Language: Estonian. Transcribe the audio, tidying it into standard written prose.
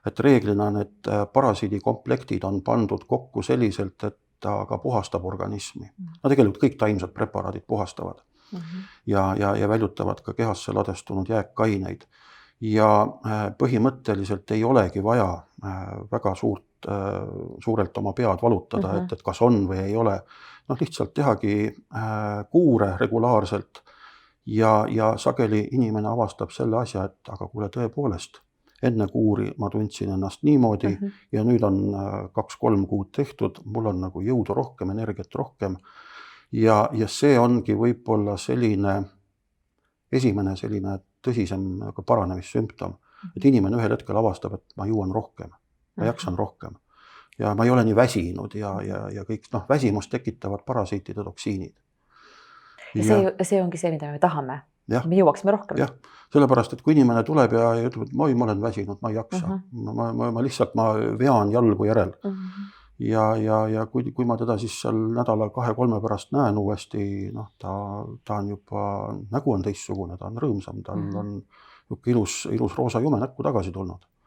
et reeglina need parasiidikomplektid on pandud kokku selliselt, et ta ka puhastab organismi. No tegelikult kõik taimsed preparaadid puhastavad ja väljutavad ka kehasse ladestunud jääkaineid. Ja põhimõtteliselt ei olegi vaja väga suurelt oma pead valutada, et kas on või ei ole. Noh, lihtsalt tehagi kuure regulaarselt ja sageli inimene avastab selle asja, et aga kuule tõepoolest, enne kuuri ma tundsin ennast niimoodi ja nüüd on 2-3 kuud tehtud, mul on nagu jõudu rohkem, energiat rohkem ja see ongi võib-olla esimene selline tõsisem paranemissümptom, et inimene ühel hetkel avastab, et ma jõuan rohkem, ma jaksan rohkem ja ma ei ole nii väsinud ja kõik väsimust tekitavad parasiitide toksiinid. Ja see ongi see, mida me tahame. Me jõuaksime rohkem. Jah, sellepärast, et kui inimene tuleb ja ütleb, et ma olen väsinud, ma ei jaksa. Ma lihtsalt vean jalgu järel. Ja kui ma teda siis seal nädala 2-3 pärast näen uuesti, ta on juba, nägu on teistsugune, ta on rõõmsam, tal on ilus roosa jume näkku tagasi tulnud.